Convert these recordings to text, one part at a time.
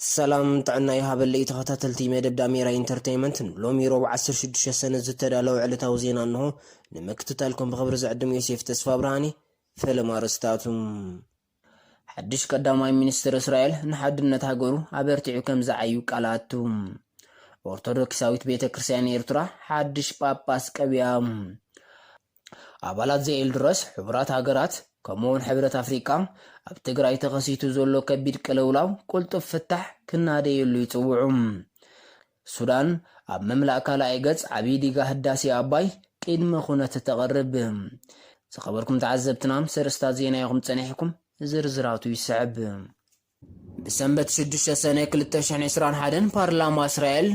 سلام تعنا يهاب اللي تخطت مدب داميرا انترتينمنت لومي روب 16 سنة زتدالو علتاو زينا انه نمكتتالكم بخبر زعدم يوسف تسفا براني فيلم ارستاتم حدش قداماي مينستر اسرائيل نحدنت هاغورو ابرتعو كم زعيو قالاتم ኦርቶዶክሳዊት ቤተክርስቲያን ኤርትራ ሓድሽ ጳጳስ ቀቢያም አባላት ዘኤል ድረስ ሕብራት ሃገራት ከምኡውን ሕብረት አፍሪካ ኣብ ትግራይ ተኸሲቱ ዘሎ ከቢድ ቅልውላው ቁልጡፍ ፍታሕ ክናደየሉ ይጽውዑም ሱዳን ኣብ መምላእ ካልኣይ ገጽ ዓብዪ ዲጋ ህዳሴ ኣባይ ቅድመ ኩነት ተቐርብ ዝኸበርኩም ተዓዘብትናም ሰርስታት ዜና ይኹም ጸኒሕኩም ዝርዝራቱ ይስዕብ بسنبت 6 سنة 2021 ፓርላማ እስራኤል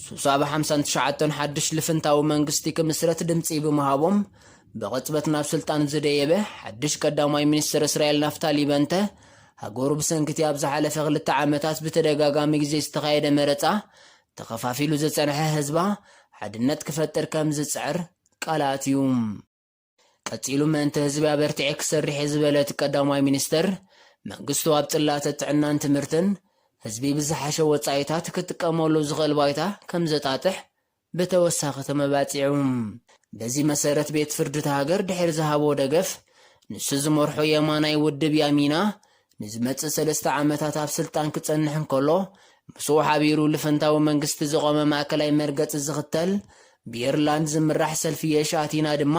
ሱሳብ 59 ሓድሽ ልፍንታዊ መንግስቲ ክምስረት ድምጺ ብምሃቦም በቅጽበት ናብ ስልጣን ዝደየበ ሓድሽ ቀዳማይ ሚኒስትር እስራኤል ናፍታሊ በንተ ሃገሩ ብሰንኪቲ ኣብ ዝሓለፈ 2 ዓመታት ብተደጋጋሚ ግዜ ዝተኻየደ መረጻ ተኸፋፊሉ ዝጸንሐ ህዝባ ሓድነት ክፈጥር ከም ዝጽዕር ቃላት እዩ ቀጺሉ መንተ ህዝቢ ኣበርቲዕ ክሰርሕ ዝበለት ቀዳማይ ሚኒስትር መንግስቱ ኣብ ጽላተ ጥዕናን ትምህርትን ህዝቢ ብዝሓሸ ወጻኢታት ክትጥቀመሉ ዝኽእል ባይታ ከም ዘጣጥሕ ብተወሳኺ ተመባጺዑ በዚ መሰረት ቤት ፍርዲ ሃገር ድሕሪ ዝሃቦ ደገፍ ንሱ ዝመርሖ የማናይ ውድብ ያሚና ንዝመጽእ 3 ዓመታት ኣብ ስልጣን ክጸንሕ እንከሎ ምስኡ ሓቢሩ ልፍንታዊ መንግስቲ ዝቆመ ማእከላይ መርገጽ ዝኽተል ብኤርላንድ ዝምራሕ ሰልፊ የሻቲና ድማ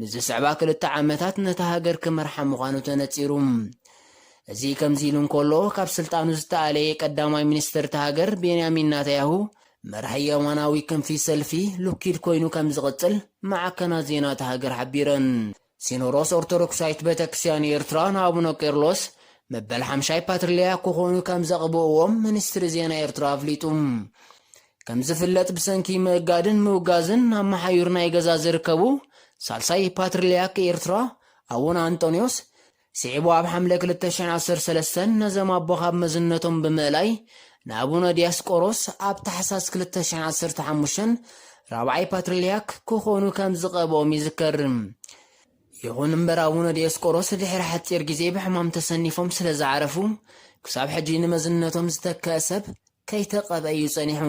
ንዝስዕባ 2 ዓመታት ነታ ሃገር ክመርሓ ምዃኑ ተነጺሩ እዚ ከምዚ ኢሉ እንከሎ ካብ ስልጣኑ ዝተኣለየ ቀዳማይ ሚኒስትር ሃገር ቤንያሚን ናታንያሁ መራሒ የማናዊ ክንፊ ሰልፊ ሉኪድ ኮይኑ ከም ዝቕጽል ማዕከናት ዜና ሃገር ሓቢረን ሲኖዶስ ኦርቶዶክሳዊት ቤተክርስቲያን ኤርትራ አቡነ ቄርሎስ መበል 50 ፓትርያርክ ክኾኑ ከም ዘቕብእዎም ሚኒስትሪ ዜና ኤርትራ ኣፍሊጡ ከም ዝፍለጥ ብሰንኪ ምእጋድን ምውጋዝን ኣብ መሓዩር ናይ ገዛ ዝርከቡ ሳልሳይ ፓትርያርክ ኤርትራ አቡነ አንጦኒዮስ ሲዕቡ ኣብ ሓምለ 2013 ነዘም ኣቦ ካብ መዝነቶም ብምእላይ ንኣቡነ ዲያስቆሮስ ኣብ ታሕሳስ 2015 ራብዓይ ፓትርያርክ ክኾኑ ከም ዝቐብኦም ይዝከር ይኹን እምበር ኣቡነ ዲያስቆሮስ ድሕሪ ሓፂር ግዜ ብሕማም ተሰኒፎም ስለ ዝዓረፉ ክሳብ ሕጂ ንመዝነቶም ዝተከአ ሰብ ከይተቐበዩ ጸኒሑ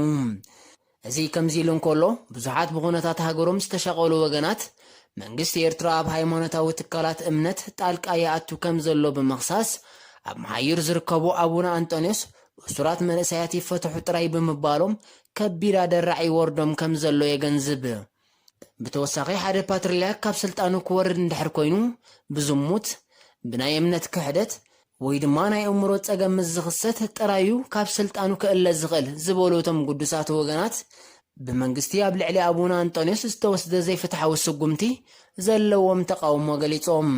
እዚ ከምዚ ኢሉ እንከሎ ብዙሓት ብኹነታት ሃገሮም ዝተሸቐሉ ወገናት መንግስት ኤርትራ ኣብ ሃይማኖታዊ ትካላት እምነት ጣልቃ ይኣቱ ከም ዘሎ ብምኽሳስ ኣብ መሓይር ዝርከቡ አቡነ አንጦኒዮስ እሱራት መንእሰያት ይፈትሑ ጥራይ ብምባሎም ከቢድ ኣደራዒ ወርዶም ከም ዘሎ የገንዝብ ብተወሳኺ ሓደ ፓትርያርክ ካብ ስልጣኑ ክወርድ እንድሕር ኮይኑ ብዝሙት ብናይ እምነት ክሕደት ወይ ድማ ናይ እምሮ ጸገም ዝኽሰት ጥራዩ ካብ ስልጣኑ ክእለ ዝኽእል ዝበሉቶም ቅዱሳት ወገናት ብመንግስቲ ኣብ ልዕሊ አቡነ አንጦኒዮስ ዝተወስደ ዘይፍትሓዊ ስጉምቲ ዘለዎም ተቃውሞ ገሊጾም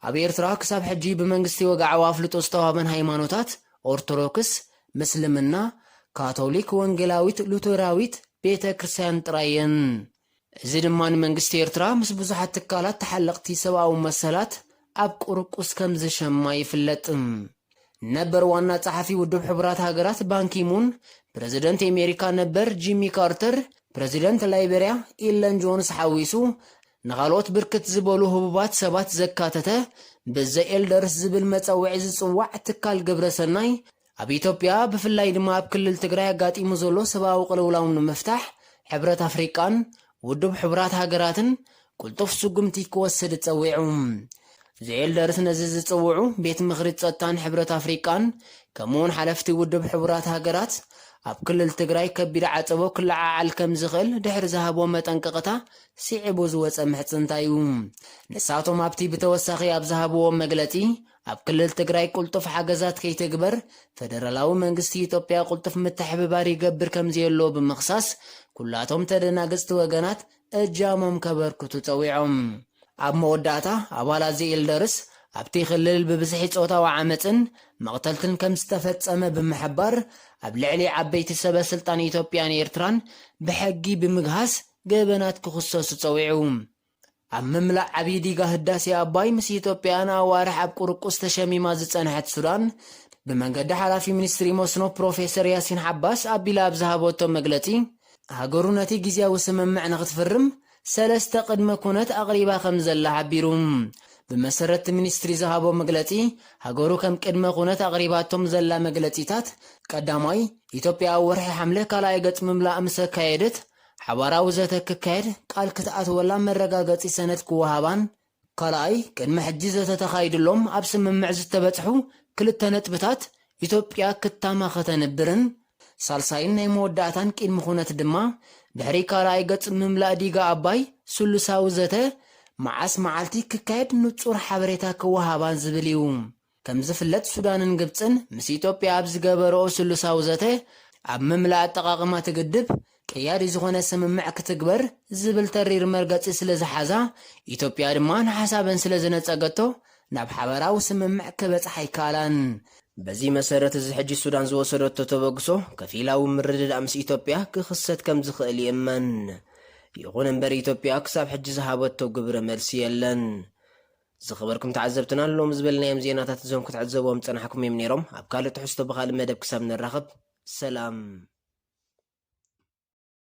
ኣብ ኤርትራ ክሳብ ሕጂ ብመንግስቲ ወጋዓዊ ኣፍልጦ ዝተዋሃበን ሃይማኖታት ኦርቶዶክስ ምስልምና ካቶሊክ ወንጌላዊት ሉተራዊት ቤተ ክርስቲያን ጥራየን እዚ ድማ ንመንግስቲ ኤርትራ ምስ ብዙሓት ትካላት ተሓለቕቲ ሰብኣዊ መሰላት ኣብ ቁርቁስ ከም ዝሸማ ይፍለጥ ነበር ዋና ጸሓፊ ውድብ ሕብራት ሃገራት ባንኪሙን ፕሬዝደንት አሜሪካ ነበር ጂሚ ካርተር ፕሬዝደንት ላይቤሪያ ኢለን ጆንስ ሓዊሱ ንኻልኦት ብርክት ዝበሉ ህቡባት ሰባት ዘካተተ ብዘኤልደርስ ዝብል መፀውዒ ዝጽዋዕ ትካል ግብረሰናይ ኣብ ኢትዮጵያ ብፍላይ ድማ ኣብ ክልል ትግራይ ኣጋጢሙ ዘሎ ሰብኣዊ ቅልውላው ንምፍታሕ ሕብረት አፍሪካን ውድብ ሕብራት ሃገራትን ቁልጡፍ ስጉምቲ ክወስድ ጸዊዑ ዘኤልደርስ ነዚ ዝጽውዑ ቤት ምኽሪ ጸጥታን ሕብረት አፍሪካን ከምኡውን ሓለፍቲ ውድብ ሕብራት ሃገራት ኣብ ክልል ትግራይ ከቢድ ዓጸቦ ክለዓዓል ከም ዝኽእል ድሕሪ ዝሃቦ መጠንቀቕታ ሲዕቡ ዝወፀ ምሕጽንታ እዩ ንሳቶም ኣብቲ ብተወሳኺ ኣብ ዝሃብዎ መግለጺ ኣብ ክልል ትግራይ ቁልጡፍ ሓገዛት ከይትግበር ፌደራላዊ መንግስቲ ኢትዮጵያ ቁልጡፍ ምትሕብባር ይገብር ከም ዘየሎ ብምኽሳስ ኩላቶም ተደናገጽቲ ወገናት እጃሞም ከበርክቱ ጸዊዖም ኣብ መወዳእታ ኣባላት ዘኤልደርስ ኣብቲ ክልል ብብዝሒ ጾታዊ ዓመፅን መቕተልትን ከም ዝተፈጸመ ብምሕባር ኣብ ልዕሊ ዓበይቲ ሰበስልጣን ኢትዮጵያን ኤርትራን ብሕጊ ብምግሃስ ገበናት ክኽሰሱ ጸዊዑ ኣብ ምምላእ ዓብዪ ዲጋ ህዳሴ ኣባይ ምስ ኢትዮጵያን ኣዋርሕ ኣብ ቁርቁስ ተሸሚማ ዝጸንሐት ሱዳን ብመንገዲ ሓላፊ ሚኒስትሪ መስኖ ፕሮፌሰር ያሲን ሓባስ ኣቢላ ኣብ ዝሃበቶ መግለጺ ሃገሩ ነቲ ግዝያዊ ስምምዕ ንኽትፍርም 3 ቅድመ ኩነት ኣቕሪባ ከም ዘላ ሓቢሩ بمسرت ሚኒስትሪ ዝሃቦ መግለጺ ሃገሩ ከም ቅድመ ኩነት አቅሪባቶም ዘላ መግለጺታት ቀዳማይ ኢትዮጵያ ወርሒ ሐምለ ካልኣይ ገጽ ምምላእ ምስ ካየደት ሓባራዊ ዘተ ክካየድ ቃል ክትኣትወላ መረጋገጺ ሰነድ ክወሃባን ካልኣይ ቅድመ ሕጂ ዘተ ተኻይድሎም ኣብ ስምምዕ ዝተበጽሑ ክልተ ነጥብታት ኢትዮጵያ ክታማኸተንብርን ሳልሳይን ናይ መወዳእታን ቅድመ ኩነት ድማ ድሕሪ ካልኣይ ገጽ ምምላእ ዲጋ አባይ ስሉሳዊ ዘተ معاس معالتي ككايد نصور حبريتا كوهابان زبليو كم زفلت سودانن ግብፅን ምስ ኢትዮጵያ ኣብ ዝገበረኦ ስሉሳዊ ዘተ ኣብ ምምላእ አጠቃቅማ ትግድብ ቀያዲ ዝኾነ ስምምዕ ክትግበር ዝብል ተሪር መርገጺ ስለ ዝሓዛ ኢትዮጵያ ድማ ንሓሳበን ስለ ዝነጸገቶ ናብ ሓበራዊ ስምምዕ ክበጽሕ ኣይከኣላን በዚ መሰረት እዚ ሕጂ ሱዳን ዝወሰደቶ ተበግሶ ከፊላዊ ምርድዳእ ምስ ኢትዮጵያ ክኽሰት ከም ዝኽእል የመን يقول انبر إثيوبيا أكسب حج زهابت وقبر مرسيلن زخبركم تعذبتنا اللوم زبلنا يم زينات تزوم كتعذبوا متنحكم يمنيرم أبكالي تحسوا بخال مدب كسبنا الرغب سلام